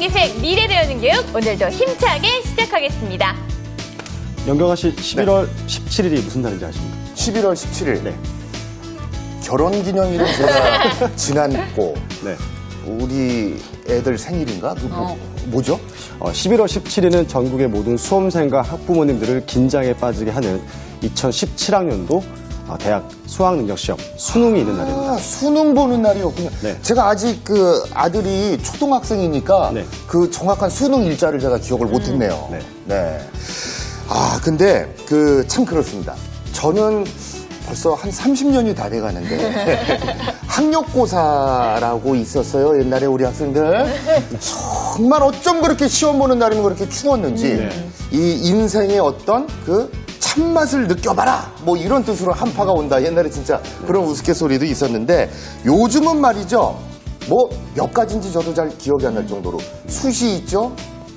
대학위생 미래를 여는 교육 오늘도 힘차게 시작하겠습니다. 영경아 씨 11월 17일이 무슨 날인지 아십니까? 11월 17일. 네. 결혼기념일은 제가 지났고 네. 우리 애들 생일인가? 뭐죠? 11월 17일은 전국의 모든 수험생과 학부모님들을 긴장에 빠지게 하는 2017학년도 대학 수학능력시험 수능이 있는 날입니다. 아, 수능 보는 날이었군요. 네. 제가 아직 그 아들이 초등학생이니까 네. 그 정확한 수능 일자를 제가 기억을 못했네요. 네. 네. 아, 근데 참 그렇습니다. 저는 벌써 한 30년이 다 돼가는데 학력고사라고 있었어요. 옛날에 우리 학생들. 정말 어쩜 그렇게 시험 보는 날이면 그렇게 추웠는지 이 인생의 어떤 그 참맛을 느껴봐라 뭐 이런 뜻으로 한파가 온다. 옛날에 진짜 그런 우스갯소리도 있었는데 요즘은 말이죠. 뭐 몇 가지인지 저도 잘 기억이 안 날 정도로 수시 있죠.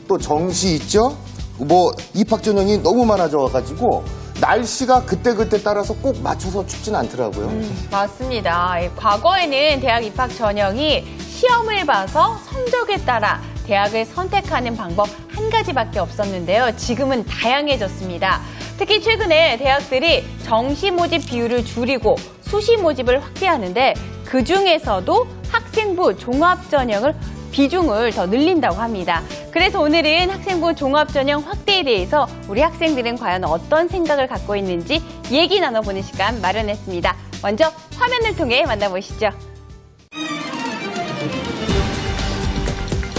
또 정시 있죠. 뭐 입학 전형이 너무 많아져가지고 날씨가 그때그때 따라서 꼭 맞춰서 춥진 않더라고요. 맞습니다. 과거에는 대학 입학 전형이 시험을 봐서 성적에 따라 대학을 선택하는 방법 한 가지밖에 없었는데요. 지금은 다양해졌습니다. 특히 최근에 대학들이 정시 모집 비율을 줄이고 수시 모집을 확대하는데 그중에서도 학생부 종합전형을 비중을 더 늘린다고 합니다. 그래서 오늘은 학생부 종합전형 확대에 대해서 우리 학생들은 과연 어떤 생각을 갖고 있는지 얘기 나눠보는 시간 마련했습니다. 먼저 화면을 통해 만나보시죠.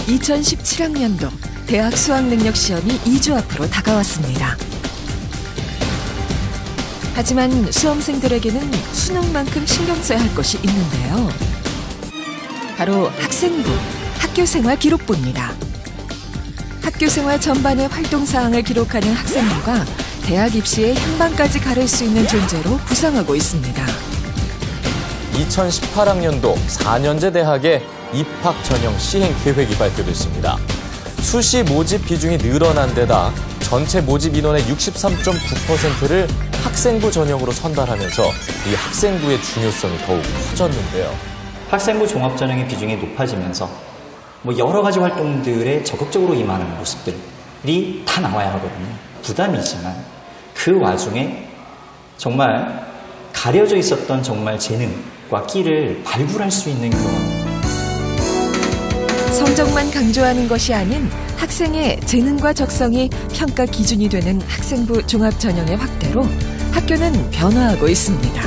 2017학년도 대학 수학능력시험이 2주 앞으로 다가왔습니다. 하지만 수험생들에게는 수능만큼 신경 써야 할 것이 있는데요. 바로 학생부, 학교생활 기록부입니다. 학교생활 전반의 활동사항을 기록하는 학생부가 대학 입시의 향방까지 가를 수 있는 존재로 부상하고 있습니다. 2018학년도 4년제 대학의 입학 전형 시행 계획이 발표됐습니다. 수시 모집 비중이 늘어난 데다 전체 모집 인원의 63.9%를 학생부 전형으로 선발하면서 이 학생부의 중요성이 더욱 커졌는데요. 학생부 종합전형의 비중이 높아지면서 뭐 여러 가지 활동들에 적극적으로 임하는 모습들이 다 나와야 하거든요. 부담이지만 그 와중에 정말 가려져 있었던 정말 재능과 끼를 발굴할 수 있는 그런 성적만 강조하는 것이 아닌 학생의 재능과 적성이 평가 기준이 되는 학생부 종합전형의 확대로 학교는 변화하고 있습니다.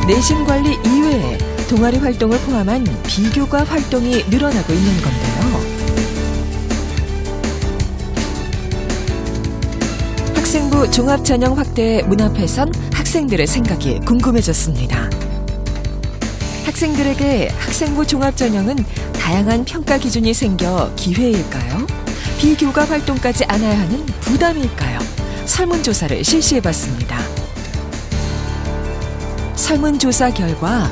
내신 관리 이외에 동아리 활동을 포함한 비교과 활동이 늘어나고 있는 건데요. 학생부 종합전형 확대의 문 앞에 선 학생들의 생각이 궁금해졌습니다. 학생들에게 학생부 종합전형은 다양한 평가 기준이 생겨 기회일까요? 비교과 활동까지 안아야 하는 부담일까요? 설문조사를 실시해봤습니다. 설문조사 결과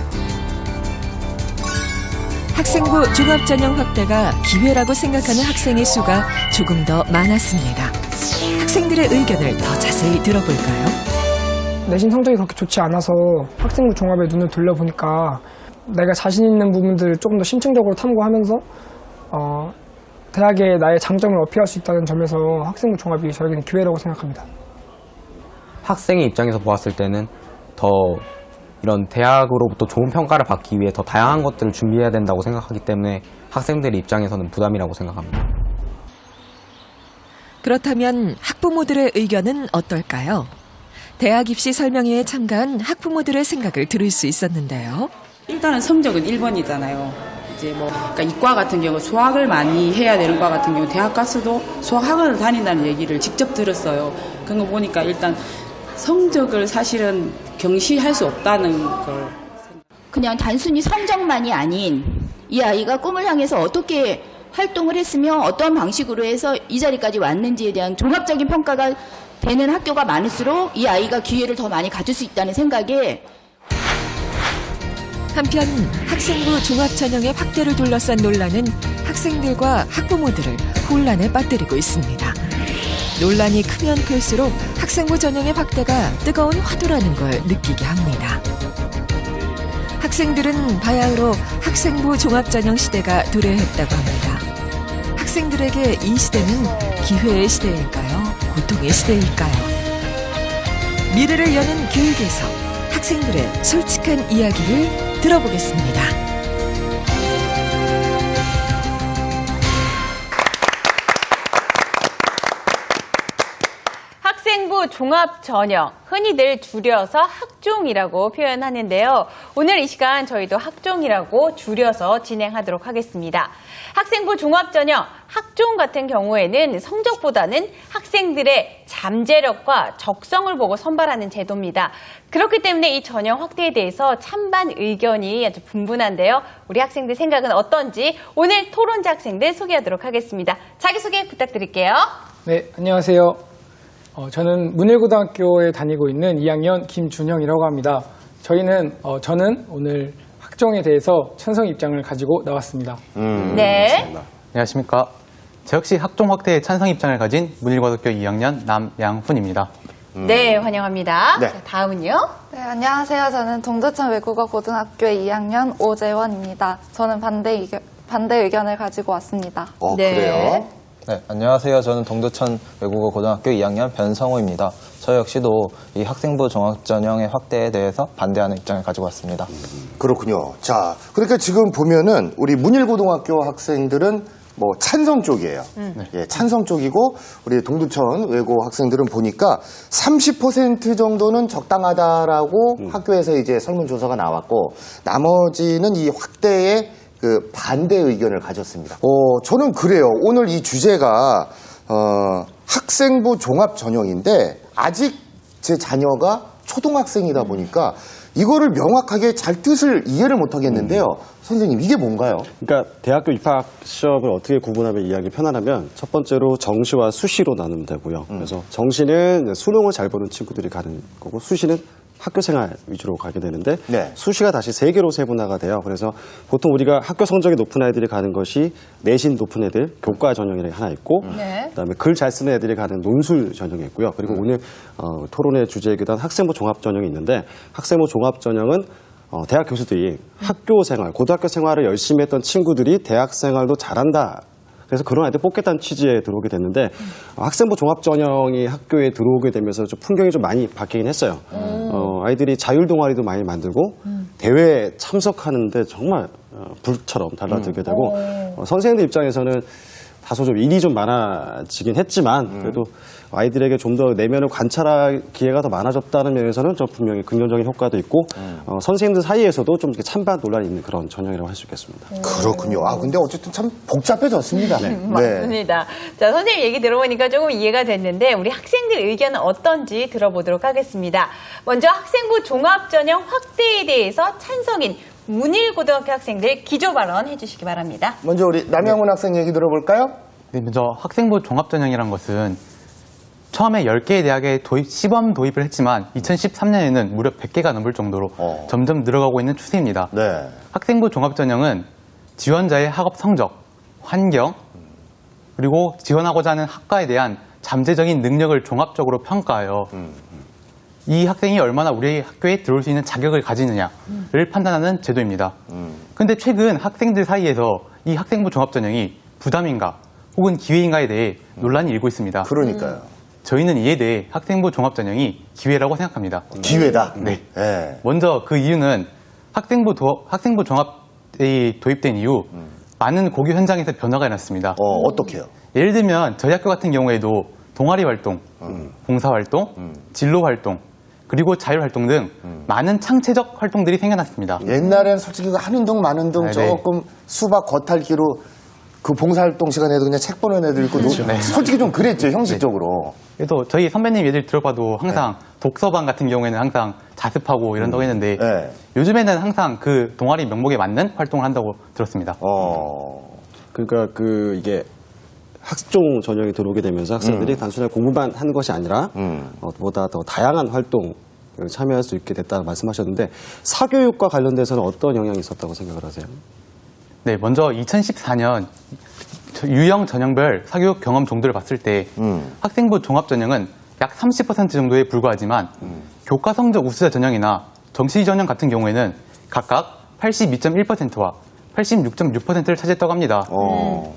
학생부 종합전형 확대가 기회라고 생각하는 학생의 수가 조금 더 많았습니다. 학생들의 의견을 더 자세히 들어볼까요? 내신 성적이 그렇게 좋지 않아서 학생부 종합에 눈을 돌려보니까 내가 자신 있는 부분들을 조금 더 심층적으로 탐구하면서 대학에 나의 장점을 어필할 수 있다는 점에서 학생부 종합이 저에게는 기회라고 생각합니다. 학생의 입장에서 보았을 때는 더 이런 대학으로부터 좋은 평가를 받기 위해 더 다양한 것들을 준비해야 된다고 생각하기 때문에 학생들의 입장에서는 부담이라고 생각합니다. 그렇다면 학부모들의 의견은 어떨까요? 대학 입시 설명회에 참가한 학부모들의 생각을 들을 수 있었는데요. 일단은 성적은 1번이잖아요. 이제 그러니까 이과 같은 경우 수학을 많이 해야 되는 과 같은 경우 대학 가서도 수학학원을 다닌다는 얘기를 직접 들었어요. 그런 거 보니까 일단 성적을 사실은 경시할 수 없다는 걸. 그냥 단순히 성적만이 아닌 이 아이가 꿈을 향해서 어떻게 활동을 했으며 어떤 방식으로 해서 이 자리까지 왔는지에 대한 종합적인 평가가 되는 학교가 많을수록 이 아이가 기회를 더 많이 가질 수 있다는 생각에 한편 학생부 종합전형의 확대를 둘러싼 논란은 학생들과 학부모들을 혼란에 빠뜨리고 있습니다. 논란이 크면 클수록 학생부 전형의 확대가 뜨거운 화두라는 걸 느끼게 합니다. 학생들은 바야흐로 학생부 종합전형 시대가 도래했다고 합니다. 학생들에게 이 시대는 기회의 시대일까요? 고통의 시대일까요? 미래를 여는 교육에서 학생들의 솔직한 이야기를 들어보겠습니다. 학생부 종합전형, 흔히들 줄여서 학종이라고 표현하는데요. 오늘 이 시간 저희도 학종이라고 줄여서 진행하도록 하겠습니다. 학생부 종합전형, 학종 같은 경우에는 성적보다는 학생들의 잠재력과 적성을 보고 선발하는 제도입니다. 그렇기 때문에 이 전형 확대에 대해서 찬반 의견이 아주 분분한데요. 우리 학생들 생각은 어떤지 오늘 토론자 학생들 소개하도록 하겠습니다. 자기소개 부탁드릴게요. 네, 안녕하세요. 저는 문일고등학교에 다니고 있는 2학년 김준형이라고 합니다. 저는 오늘 학종에 대해서 찬성 입장을 가지고 나왔습니다. 네. 안녕하십니까. 저 역시 학종 확대에 찬성 입장을 가진 문일고등학교 2학년 남양훈입니다. 네, 환영합니다. 네. 자, 다음은요. 네, 안녕하세요. 저는 동두천 외국어 고등학교의 2학년 오재원입니다. 저는 반대 의견을 가지고 왔습니다. 네. 그래요? 네, 안녕하세요. 저는 동두천 외국어 고등학교 2학년 변성호입니다. 저 역시도 이 학생부 종합전형의 확대에 대해서 반대하는 입장을 가지고 왔습니다. 그렇군요. 자, 그러니까 지금 보면은 우리 문일고등학교 학생들은 뭐 찬성 쪽이에요. 예, 찬성 쪽이고 우리 동두천 외고 학생들은 보니까 30% 정도는 적당하다라고 학교에서 이제 설문조사가 나왔고 나머지는 이 확대에 그 반대 의견을 가졌습니다. 저는 그래요. 오늘 이 주제가 학생부 종합 전형인데 아직 제 자녀가 초등학생이다 보니까 이거를 명확하게 잘 뜻을 이해를 못 하겠는데요. 선생님, 이게 뭔가요? 그러니까 대학교 입학 시험을 어떻게 구분하면 이해하기 편하냐면 첫 번째로 정시와 수시로 나누면 되고요. 그래서 정시는 수능을 잘 보는 친구들이 가는 거고 수시는 학교 생활 위주로 가게 되는데 네. 수시가 다시 3개로 세분화가 돼요. 그래서 보통 우리가 학교 성적이 높은 아이들이 가는 것이 내신 높은 애들 교과 전형이 하나 있고 네. 그다음에 글 잘 쓰는 애들이 가는 논술 전형이 있고요. 그리고 오늘 토론의 주제이기도 한 학생부 종합 전형이 있는데 학생부 종합 전형은 대학 교수들이 학교 생활, 고등학교 생활을 열심히 했던 친구들이 대학 생활도 잘한다. 그래서 그런 아이들 뽑겠다는 취지에 들어오게 됐는데 학생부 종합 전형이 학교에 들어오게 되면서 좀 풍경이 좀 많이 바뀌긴 했어요. 아이들이 자율 동아리도 많이 만들고 대회에 참석하는데 정말 불처럼 달라들게 되고 선생님들 입장에서는 다소 좀 일이 좀 많아지긴 했지만 그래도 아이들에게 좀 더 내면을 관찰할 기회가 더 많아졌다는 면에서는 좀 분명히 긍정적인 효과도 있고 선생님들 사이에서도 좀 이렇게 찬반 논란이 있는 그런 전형이라고 할 수 있겠습니다. 그렇군요. 근데 어쨌든 참 복잡해졌습니다. 네. 맞습니다. 자, 선생님 얘기 들어보니까 조금 이해가 됐는데 우리 학생들 의견은 어떤지 들어보도록 하겠습니다. 먼저 학생부 종합전형 확대에 대해서 찬성인 문일고등학교 학생들 기조 발언 해주시기 바랍니다. 먼저 우리 남양훈 학생 얘기 들어볼까요? 네, 먼저 학생부 종합전형이란 것은 처음에 10개의 대학에 시범 도입을 했지만 2013년에는 무려 100개가 넘을 정도로 점점 늘어가고 있는 추세입니다. 네. 학생부 종합전형은 지원자의 학업 성적, 환경, 그리고 지원하고자 하는 학과에 대한 잠재적인 능력을 종합적으로 평가하여 이 학생이 얼마나 우리 학교에 들어올 수 있는 자격을 가지느냐를 판단하는 제도입니다. 그런데 최근 학생들 사이에서 이 학생부 종합전형이 부담인가 혹은 기회인가에 대해 논란이 일고 있습니다. 그러니까요. 저희는 이에 대해 학생부 종합전형이 기회라고 생각합니다. 기회다? 네. 네. 먼저 그 이유는 학생부 종합이 도입된 이후 많은 고교 현장에서 변화가 일어났습니다. 어떻게요? 예를 들면 저희 학교 같은 경우에도 동아리 활동, 봉사활동, 진로활동, 그리고 자율활동 등 많은 창체적 활동들이 생겨났습니다. 옛날엔 솔직히 한운동 만운동 조금 수박 겉핥기로 그 봉사활동 시간에도 그냥 책 보는 애들 있고 솔직히 좀 그랬죠, 형식적으로. 그래도 저희 선배님 예를 들어봐도 항상 독서반 같은 경우에는 항상 자습하고 이런다고 했는데 요즘에는 항상 그 동아리 명목에 맞는 활동을 한다고 들었습니다. 그러니까 이게 학종 전형이 들어오게 되면서 학생들이 단순하게 공부만 하는 것이 아니라 보다 더 다양한 활동을 참여할 수 있게 됐다고 말씀하셨는데 사교육과 관련돼서는 어떤 영향이 있었다고 생각을 하세요? 네, 먼저 2014년 유형 전형별 사교육 경험 정도를 봤을 때 학생부 종합전형은 약 30% 정도에 불과하지만 교과 성적 우수자 전형이나 정시 전형 같은 경우에는 각각 82.1%와 86.6%를 차지했다고 합니다.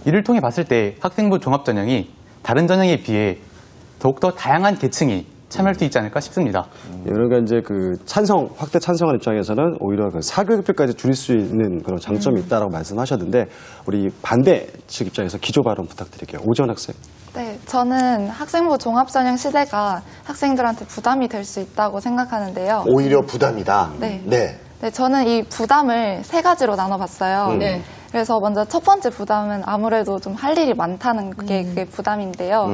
이를 통해 봤을 때 학생부 종합전형이 다른 전형에 비해 더욱더 다양한 계층이 참여할 수 있지 않을까 싶습니다. 그러니까 이제 그 확대 찬성하는 입장에서는 오히려 그 사교육비까지 줄일 수 있는 그런 장점이 있다라고 말씀하셨는데 우리 반대 측 입장에서 기조 발언 부탁드릴게요. 오지원 학생. 네, 저는 학생부 종합전형 시대가 학생들한테 부담이 될 수 있다고 생각하는데요. 오히려 부담이다. 네. 네. 네, 저는 이 부담을 세 가지로 나눠봤어요. 네. 그래서 먼저 첫 번째 부담은 아무래도 좀 할 일이 많다는 게 그게 부담인데요.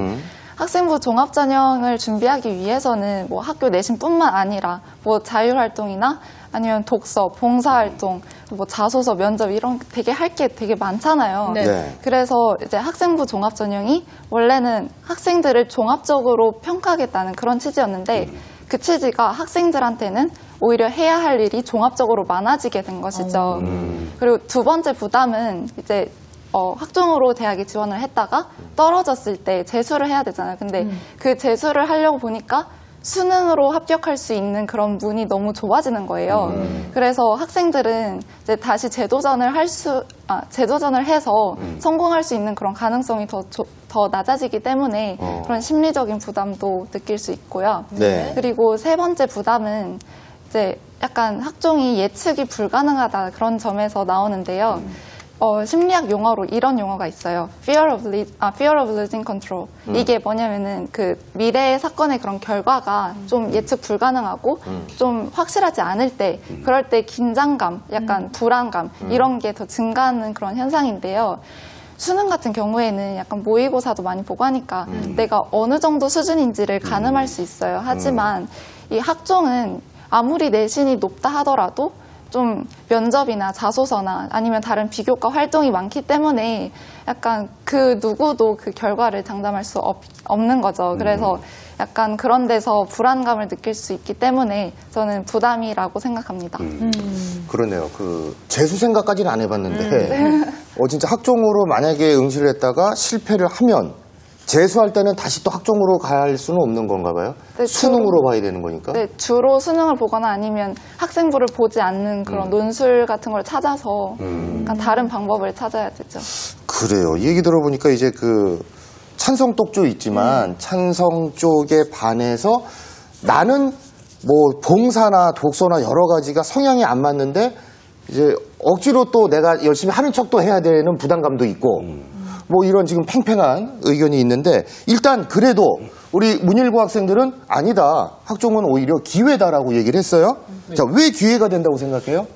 학생부 종합전형을 준비하기 위해서는 뭐 학교 내신뿐만 아니라 뭐 자율활동이나 아니면 독서, 봉사활동, 뭐 자소서, 면접 이런 되게 할 게 되게 많잖아요. 네. 네. 그래서 이제 학생부 종합전형이 원래는 학생들을 종합적으로 평가하겠다는 그런 취지였는데 그 취지가 학생들한테는 오히려 해야 할 일이 종합적으로 많아지게 된 것이죠. 그리고 두 번째 부담은 이제 학종으로 대학에 지원을 했다가 떨어졌을 때 재수를 해야 되잖아요. 근데 그 재수를 하려고 보니까 수능으로 합격할 수 있는 그런 문이 너무 좁아지는 거예요. 그래서 학생들은 이제 다시 재도전을 해서 성공할 수 있는 그런 가능성이 더 낮아지기 때문에 그런 심리적인 부담도 느낄 수 있고요. 네. 그리고 세 번째 부담은 이제 약간 학종이 예측이 불가능하다 그런 점에서 나오는데요. 심리학 용어로 이런 용어가 있어요. Fear of losing control. 이게 뭐냐면은 그 미래의 사건의 그런 결과가 좀 예측 불가능하고 좀 확실하지 않을 때, 그럴 때 긴장감, 약간 불안감 이런 게 더 증가하는 그런 현상인데요. 수능 같은 경우에는 약간 모의고사도 많이 보고 하니까 내가 어느 정도 수준인지를 가늠할 수 있어요. 하지만 이 학종은 아무리 내신이 높다 하더라도 좀 면접이나 자소서나 아니면 다른 비교과 활동이 많기 때문에 약간 그 누구도 그 결과를 장담할 수 없는 거죠. 그래서 약간 그런 데서 불안감을 느낄 수 있기 때문에 저는 부담이라고 생각합니다. 그러네요. 그 재수 생각까지는 안 해봤는데 진짜 학종으로 만약에 응시를 했다가 실패를 하면 재수할 때는 다시 또 학종으로 갈 수는 없는 건가 봐요? 네, 수능으로 봐야 되는 거니까? 네, 주로 수능을 보거나 아니면 학생부를 보지 않는 그런 논술 같은 걸 찾아서 약간 다른 방법을 찾아야 되죠. 그래요. 이 얘기 들어보니까 이제 그 찬성 쪽도 있지만 찬성 쪽에 반해서 나는 뭐 봉사나 독서나 여러 가지가 성향이 안 맞는데 이제 억지로 또 내가 열심히 하는 척도 해야 되는 부담감도 있고 뭐 이런 지금 팽팽한 의견이 있는데 일단 그래도 우리 문일고 학생들은 아니다. 학종은 오히려 기회다라고 얘기를 했어요. 자, 왜 기회가 된다고 생각해요?